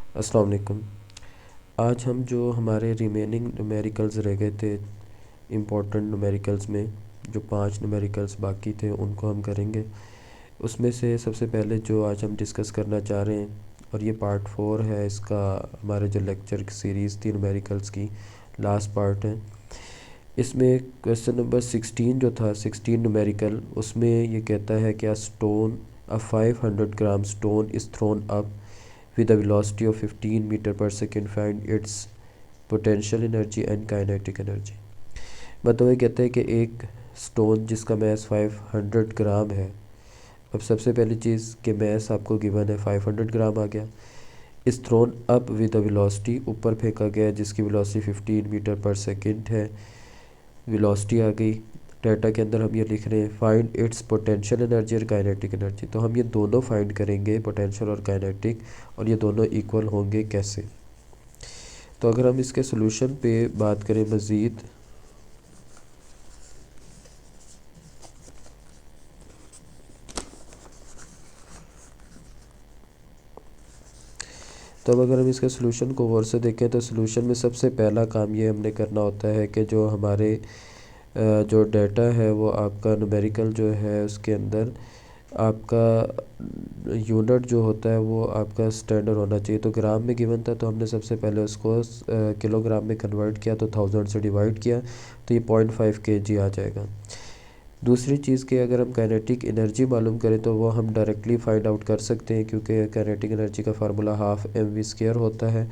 अस्सलाम वालेकुम। आज हम जो हमारे रिमेनिंग न्यूमेरिकल्स रह गए थे इम्पोर्टेंट न्यूमेरिकल्स में, जो 5 न्यूमेरिकल्स बाकी थे उनको हम करेंगे। उसमें से सबसे पहले जो आज हम डिस्कस करना चाह रहे हैं, और ये पार्ट 4 है इसका, हमारे जो लेक्चर की सीरीज़ थी न्यूमेरिकल्स की, लास्ट पार्ट है। इसमें क्वेश्चन नंबर 16 जो था, 16 न्यूमेरिकल, उसमें ये कहता है कि a 500 gram stone is thrown up with a velocity of 15 meter per second, find its potential energy and kinetic energy। मतलब ये कहते हैं कि एक स्टोन जिसका मैस 500 ग्राम है। अब सबसे पहली चीज़ कि मैस आपको गिवन है 500 ग्राम आ गया। इस throne up with a velocity, ऊपर फेंका गया जिसकी वेलोसिटी 15 मीटर पर सेकंड है। वेलोसिटी आ गई। डाटा के अंदर हम ये लिख रहे हैं फाइंड इट्स पोटेंशियल एनर्जी और काइनेटिक एनर्जी। तो हम ये दोनों फाइंड करेंगे, पोटेंशियल और काइनेटिक, और ये दोनों इक्वल होंगे कैसे। तो अगर हम इसके सोल्यूशन पे बात करें मज़ीद, तो अब अगर हम इसके सोल्यूशन को गौर से देखें तो सोल्यूशन में सबसे पहला काम ये हमने करना होता है कि जो हमारे जो डाटा है वो आपका न्यूमेरिकल जो है उसके अंदर आपका यूनिट जो होता है वो आपका स्टैंडर्ड होना चाहिए। तो ग्राम में गिवन था तो हमने सबसे पहले उसको किलोग्राम में कन्वर्ट किया, तो 1000 से डिवाइड किया, तो ये 0.5 kg आ जाएगा। दूसरी चीज़ कि अगर हम काइनेटिक एनर्जी मालूम करें तो वो हम डायरेक्टली फाइंड आउट कर सकते हैं, क्योंकि काइनेटिक एनर्जी का फार्मूला हाफ mv² होता है।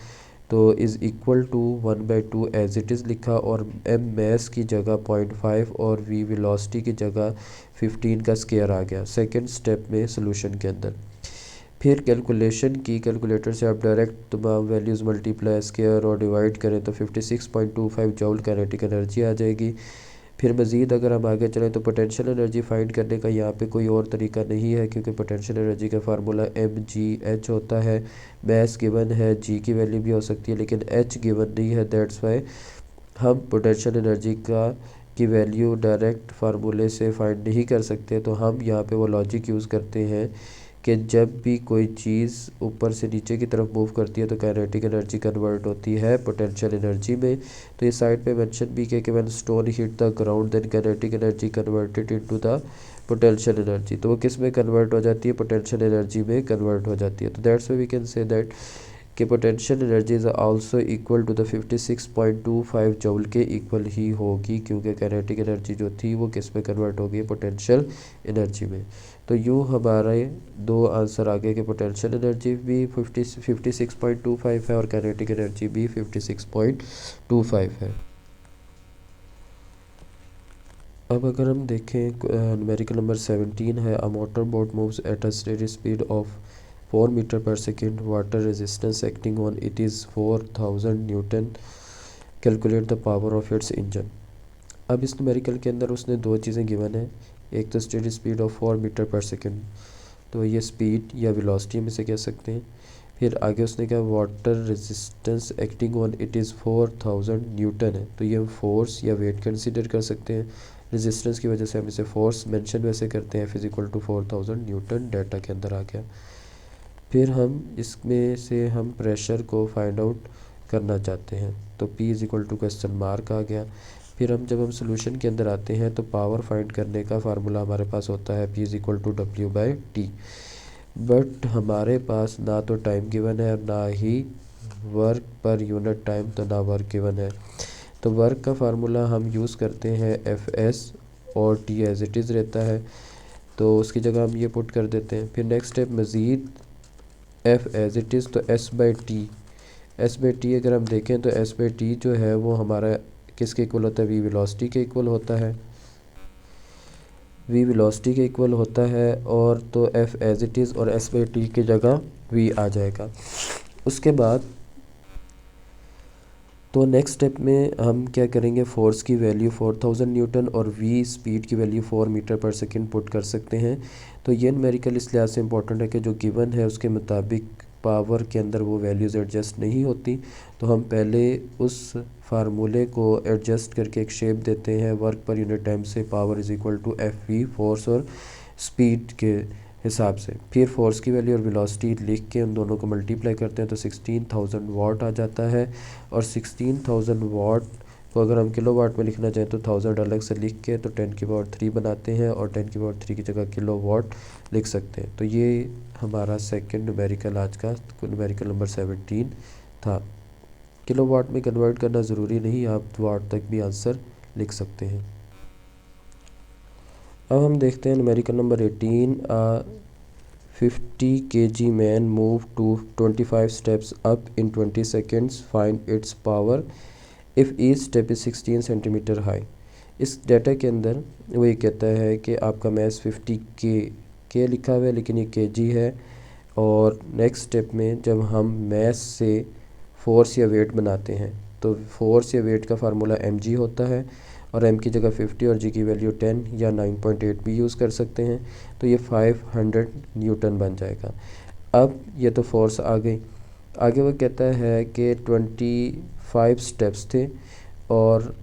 तो is equal to 1/2 as it is लिखा, और m मैस की जगह 0.5 और v वेलोसिटी की जगह 15 का स्क्वायर आ गया सेकंड स्टेप में सोल्यूशन के अंदर। फिर कैलकुलेशन की, कैलकुलेटर से आप डायरेक्ट तमाम वैल्यूज़ मल्टीप्लाई, स्क्वायर और डिवाइड करें तो 56.25 जूल काइनेटिक एनर्जी आ जाएगी। फिर मज़ीद अगर हम आगे चलें तो पोटेंशियल एनर्जी फाइंड करने का यहाँ पे कोई और तरीका नहीं है, क्योंकि पोटेंशियल एनर्जी का फार्मूला mgh होता है। मैस गिवन है, g की वैल्यू भी हो सकती है लेकिन h गिवन नहीं है, दैट्स वाई हम पोटेंशियल एनर्जी का की वैल्यू डायरेक्ट फार्मूले से फाइंड नहीं कर सकते। तो हम यहाँ पे वो लॉजिक यूज़ करते हैं कि जब भी कोई चीज़ ऊपर से नीचे की तरफ मूव करती है तो काइनेटिक एनर्जी कन्वर्ट होती है पोटेंशियल एनर्जी में। तो ये साइड पे मेंशन भी किया कि when stone hit the ground then kinetic energy converted into the potential energy. तो वो किस में कन्वर्ट हो जाती है? पोटेंशियल एनर्जी में कन्वर्ट हो जाती है। तो that's why we can say that कि potential energy is also equal to the 56.25 joule के इक्वल ही होगी, क्योंकि काइनेटिक एनर्जी जो थी वो किस में कन्वर्ट हो गई? पोटेंशियल एनर्जी में। तो यूँ हमारे दो आंसर आ गए कि पोटेंशियल एनर्जी भी 56.25 है और काइनेटिक एनर्जी भी 56.25 है। अब अगर हम देखें न्यूमेरिकल नंबर 17 है, a motor boat moves at a steady speed of 4 metre per second, water resistance acting on it is 4000 newton, calculate the power of its engine. अब इस न्यूमेरिकल के अंदर उसने दो चीज़ें गिवन है, एक तो steady speed of 4 metre per second, तो ये स्पीड या वेलोसिटी में से कह सकते हैं। फिर आगे उसने कहा water resistance acting on it is 4000 Newton है, तो ये हम फोर्स या वेट कंसीडर कर सकते हैं। रेजिस्टेंस की वजह से हम इसे फोर्स मेंशन वैसे करते हैं, फिजिकल टू 4000 न्यूटन डाटा के अंदर आ गया। फिर हम इसमें से हम प्रेशर को फाइंड आउट करना चाहते हैं, तो P is equal to question mark आ गया। फिर हम जब हम सोल्यूशन के अंदर आते हैं तो पावर फाइंड करने का फार्मूला हमारे पास होता है P is equal to W/T। But हमारे पास ना तो टाइम गिवन है और ना ही वर्क पर यूनिट टाइम, तो ना वर्क गिवन है। तो वर्क का फार्मूला हम यूज़ करते हैं Fs, और T एज इट इज़ रहता है, तो उसकी जगह हम ये पुट कर देते हैं। फिर नेक्स्ट स्टेप मज़ीद F एज इट इज़, तो S/T अगर हम देखें तो S/T जो है वो हमारा किसके इक्वल होता है? V वेलोसिटी के इक्वल होता है, V वेलोसिटी के इक्वल होता है। और तो F एज इट इज़ और S/T की जगह V आ जाएगा। उसके बाद तो नेक्स्ट स्टेप में हम क्या करेंगे, फोर्स की वैल्यू 4000 न्यूटन और V स्पीड की वैल्यू 4 मीटर पर सेकंड पुट कर सकते हैं। तो ये न्यूमेरिकल इस लिहाज से इंपॉर्टेंट है कि जो गिवन है उसके मुताबिक पावर के अंदर वो वैल्यूज़ एडजस्ट नहीं होती, तो हम पहले उस फार्मूले को एडजस्ट करके एक शेप देते हैं वर्क पर यूनिट टाइम से, power is equal to FV force और स्पीड के हिसाब से। फिर फोर्स की वैल्यू और वेलोसिटी लिख के उन दोनों को मल्टीप्लाई करते हैं तो 16,000 वाट आ जाता है। और 16,000 वाट को अगर हम किलो वाट में लिखना चाहें तो 1000 अलग से लिख के तो 10⁻³ बनाते हैं और 10⁻³ की जगह किलो वाट लिख सकते हैं। तो ये हमारा सेकंड न्यूमेरिकल आज का न्यूमेरिकल नंबर 17 था। किलो वाट में कन्वर्ट करना ज़रूरी नहीं, आप वाट तक भी आंसर लिख सकते हैं। अब हम देखते हैं numerical number 18। 50 kg man move to 25 steps up in 20 seconds, find its power if each step is 16 centimetre high. इस डाटा के अंदर वो ये कहता है कि आपका मैस 50 के लिखा हुआ है लेकिन ये kg है। और नेक्स्ट स्टेप में जब हम मैस से फोर्स या वेट बनाते हैं तो फोर्स या वेट का फार्मूला mg होता है और m की जगह 50 और g की वैल्यू 10 या 9.8 भी यूज़ कर सकते हैं। तो ये 500 न्यूटन बन जाएगा। अब ये तो फोर्स आ गई। आगे वो कहता है कि 25 स्टेप्स थे और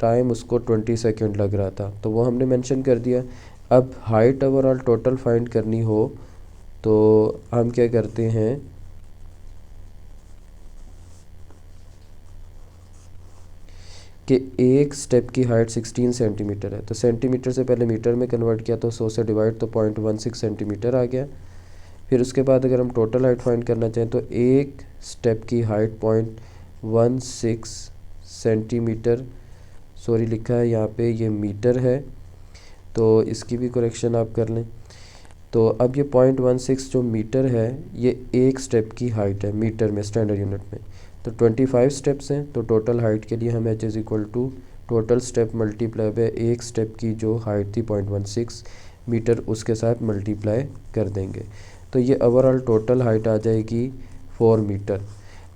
टाइम उसको 20 सेकंड लग रहा था, तो वो हमने मेंशन कर दिया। अब हाइट ओवरऑल टोटल फाइंड करनी हो तो हम क्या करते हैं कि एक स्टेप की हाइट 16 सेंटीमीटर है, तो सेंटीमीटर से पहले मीटर में कन्वर्ट किया तो 100 से डिवाइड तो 0.16 सेंटीमीटर आ गया। फिर उसके बाद अगर हम टोटल हाइट फाइंड करना चाहें तो एक स्टेप की हाइट 0.16 सेंटीमीटर, सॉरी लिखा है यहाँ पे ये मीटर है, तो इसकी भी करेक्शन आप कर लें। तो अब ये 0.16 जो मीटर है ये एक स्टेप की हाइट है मीटर में, स्टैंडर्ड यूनिट में। तो 25 स्टेप्स हैं तो टोटल हाइट के लिए हम h is equal to total step multiply by एक स्टेप की जो हाइट थी 0.16 मीटर उसके साथ मल्टीप्लाई कर देंगे। तो ये ओवरऑल टोटल हाइट आ जाएगी 4 मीटर।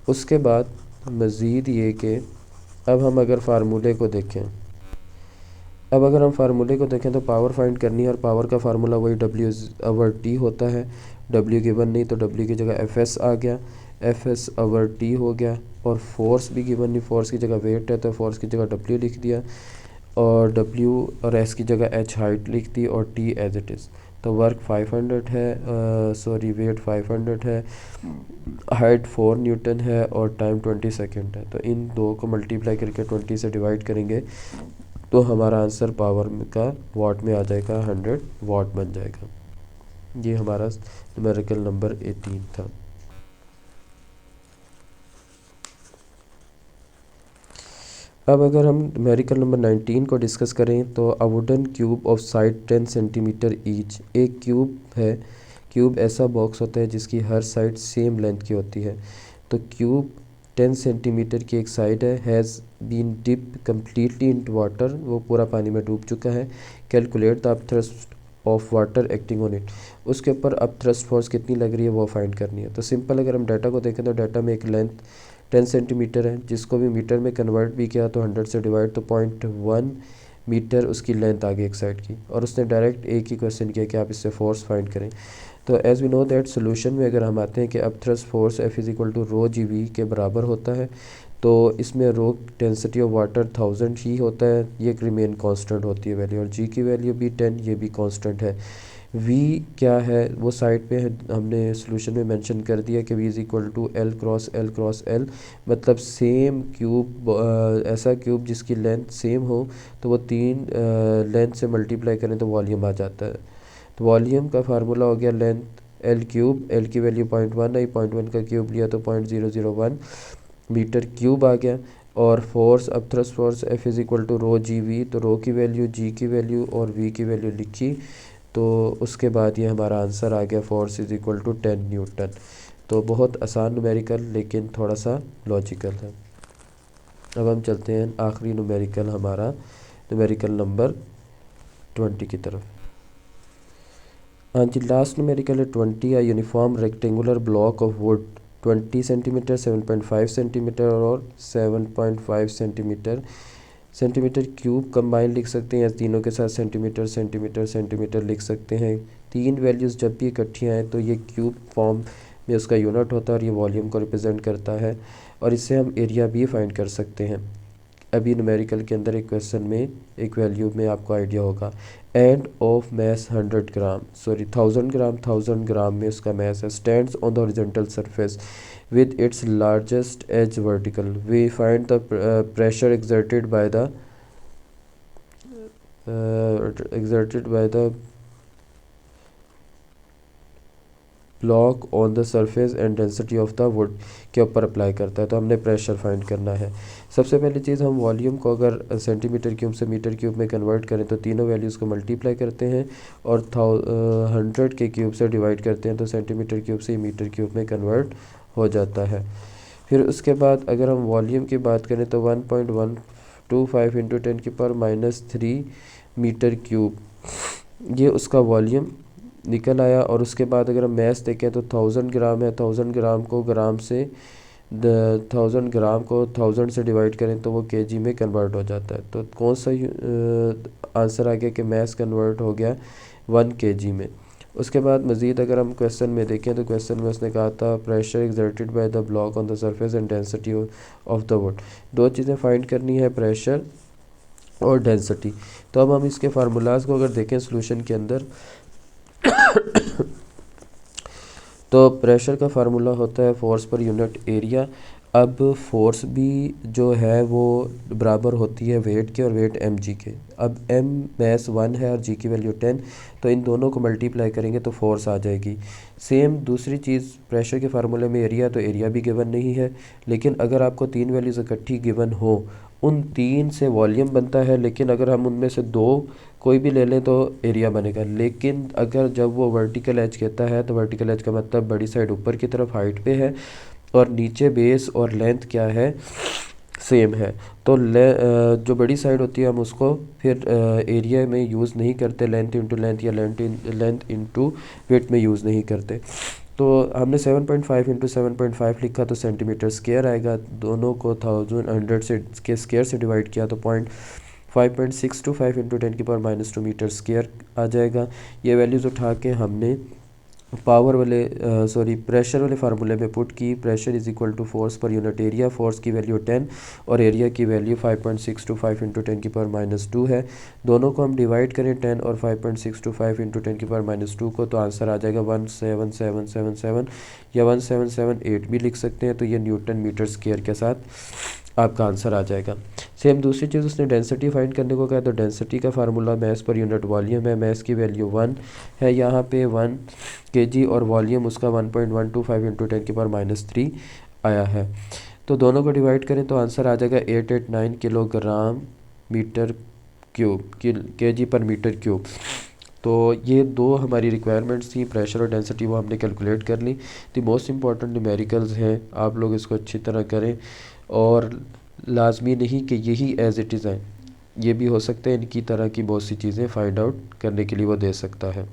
उसके बाद मज़ीद ये कि अब हम अगर फार्मूले को देखें, अब अगर हम फार्मूले को देखें तो पावर फाइंड करनी है और पावर का फार्मूला वही W/T होता है। W गिवन नहीं तो W की जगह Fs आ गया, Fs/T हो गया। और फोर्स भी गिवन नहीं, फोर्स की जगह वेट है तो फोर्स की जगह W लिख दिया और W और S की जगह H हाइट लिख दी और T एज इट इज़। तो वर्क 500 है, सॉरी वेट 500 है, हाइट 4 न्यूटन है और टाइम 20 सेकेंड है। तो इन दो को मल्टीप्लाई करके 20 से डिवाइड करेंगे तो हमारा आंसर पावर का वाट में आ जाएगा, 100 वाट बन जाएगा। ये हमारा न्यूमेरिकल नंबर 18 था। अब अगर हम न्यूमेरिकल नंबर 19 को डिस्कस करें तो a wooden cube of side 10 centimetre each. एक क्यूब है, क्यूब ऐसा बॉक्स होता है जिसकी हर साइड सेम लेंथ की होती है। तो क्यूब 10 सेंटीमीटर की एक साइड है, has been dip completely into water, वो पूरा पानी में डूब चुका है। Calculate the upthrust of water acting on it, उसके ऊपर अपथ्रस्ट फोर्स कितनी लग रही है वो फाइंड करनी है। तो सिंपल अगर हम डाटा को देखें तो डाटा में एक लेंथ 10 सेंटीमीटर है जिसको भी मीटर में कन्वर्ट भी किया तो 100 से डिवाइड तो 0.1 मीटर उसकी लेंथ आ गई एक साइड की। और उसने डायरेक्ट एक ही क्वेश्चन किया कि आप इससे फोर्स फाइंड करें। तो as we know that solution में अगर हम आते हैं कि upthrust force F is equal to rho GV के बराबर होता है, तो इसमें रो डेंसिटी ऑफ वाटर 1000 ही होता है, ये रिमेन कांस्टेंट होती है वैल्यू, और G की वैल्यू भी 10, ये भी कांस्टेंट है। V क्या है वो साइड पे है, हमने सोल्यूशन में मेंशन कर दिया कि V is equal to L cross L cross L, मतलब सेम क्यूब, ऐसा क्यूब जिसकी लेंथ सेम हो तो वो तीन लेंथ से मल्टीप्लाई करें तो वॉल्यूम आ जाता है। तो वॉल्यूम का फार्मूला हो गया लेंथ L क्यूब, L की वैल्यू 0.1 आई, 0.1 का क्यूब लिया तो 0.001 मीटर क्यूब आ गया। और force upthrust force F is equal to rho GV, तो रो की वैल्यू, G की वैल्यू और V की वैल्यू लिखी, तो उसके बाद ये हमारा आंसर आ गया force is equal to 10 newton. तो बहुत आसान न्यूमेरिकल लेकिन थोड़ा सा लॉजिकल है। अब हम चलते हैं आखिरी न्यूमेरिकल, हमारा न्यूमेरिकल नंबर 20 की तरफ। हाँ जी, लास्ट न्यूमेरिकल है 20। A uniform rectangular block of would 20 centimetre, 7.5 centimetre और 7.5 सेंटीमीटर सेंटीमीटर क्यूब कंबाइन लिख सकते हैं, या तीनों के साथ सेंटीमीटर सेंटीमीटर सेंटीमीटर लिख सकते हैं। तीन वैल्यूज़ जब भी इकट्ठी आएँ तो ये क्यूब फॉर्म में उसका यूनिट होता है और ये वॉल्यूम को रिप्रेजेंट करता है। और इससे हम एरिया भी फाइंड कर सकते हैं। अभी न्यूमेरिकल के अंदर एक क्वेश्चन में एक वैल्यू में आपको आइडिया होगा, end of mass 100 gram, sorry 1000 ग्राम में उसका मैस है, stands on the horizontal surface with its largest edge vertical. We find the pressure exerted by the block on the surface and density of the wood के ऊपर apply करता है। तो हमने pressure find करना है। सबसे पहली चीज़, हम वॉल्यूम को अगर सेंटीमीटर क्यूब से मीटर क्यूब में कन्वर्ट करें तो तीनों वैल्यूज़ को मल्टीप्लाई करते हैं और 100 के क्यूब से डिवाइड करते हैं तो सेंटीमीटर क्यूब से मीटर क्यूब में कन्वर्ट हो जाता है। फिर उसके बाद अगर हम वॉल्यूम की बात करें तो 1.125 इंटू 10⁻³ मीटर क्यूब, ये उसका वॉल्यूम निकल आया। और उसके बाद अगर हम मैस देखें तो 1000 ग्राम है, 1000 ग्राम को 1000 से डिवाइड करें तो वो केजी में कन्वर्ट हो जाता है। तो कौन सा आंसर आ गया कि मैस कन्वर्ट हो गया 1 केजी में। उसके बाद मज़ीद अगर हम क्वेश्चन में देखें तो क्वेश्चन में उसने कहा था pressure exerted by the block on the surface and density of the wood. दो चीज़ें फाइंड करनी है, प्रेशर और डेंसिटी। तो अब हम इसके फार्मूलाज को अगर देखें सोल्यूशन के अंदर तो प्रेशर का फार्मूला होता है फोर्स पर यूनिट एरिया। अब फोर्स भी जो है वो बराबर होती है वेट के और वेट mg के। अब m मैस 1 है और g की वैल्यू 10, तो इन दोनों को मल्टीप्लाई करेंगे तो फोर्स आ जाएगी। सेम दूसरी चीज़, प्रेशर के फार्मूले में एरिया, तो एरिया भी गिवन नहीं है, लेकिन अगर आपको तीन वैल्यूज़ इकट्ठी गिवन हो, उन तीन से वॉल्यूम बनता है, लेकिन अगर हम उनमें से दो कोई भी ले लें तो एरिया बनेगा। लेकिन अगर जब वो वर्टिकल एज कहता है तो वर्टिकल एज का मतलब बड़ी साइड ऊपर की तरफ हाइट पे है और नीचे बेस और लेंथ क्या है, सेम है। तो जो बड़ी साइड होती है हम उसको फिर एरिया में यूज़ नहीं करते, लेंथ इंटू लेंथ या लेंथ इंटू वेट में यूज़ नहीं करते। तो हमने 7.5 इंटू 7.5 लिखा तो सेंटीमीटर स्क्वायर आएगा। दोनों को 1100 से के स्क्वायर से डिवाइड किया तो 5.625 इंटू 10⁻² मीटर स्क्वायर आ जाएगा। ये वैल्यूज़ उठा के हमने प्रेशर वाले फार्मूले में पुट की। Pressure is equal to force per unit area, force की वैल्यू 10 और एरिया की वैल्यू 5.625 इंटू 10⁻² है। दोनों को हम डिवाइड करें 10 और 5.625 इंटू 10⁻² को, तो आंसर आ जाएगा 17777 या 1778 भी लिख सकते हैं। तो ये न्यूटन मीटर स्क्वायर के साथ आपका आंसर आ जाएगा। सेम दूसरी चीज़ उसने डेंसिटी फाइंड करने को कहा, तो डेंसिटी का formula mass per unit volume है। मैस की वैल्यू 1 है यहाँ पे 1 kg और वॉल्यूम उसका 1.125 इंटू 10⁻³ आया है। तो दोनों को डिवाइड करें तो आंसर आ जाएगा 889 किलोग्राम मीटर क्यूब kg पर मीटर क्यूब। तो ये दो हमारी रिक्वायरमेंट्स थी, प्रेशर और डेंसिटी, वो हमने कैलकुलेट कर ली। दी मोस्ट इंपॉर्टेंट न्यूमेरिकल्स हैं, आप लोग इसको अच्छी तरह करें और लाजमी नहीं कि यही एज इट इज़ आए, ये भी हो सकता है इनकी तरह की बहुत सी चीज़ें फाइंड आउट करने के लिए वो दे सकता है।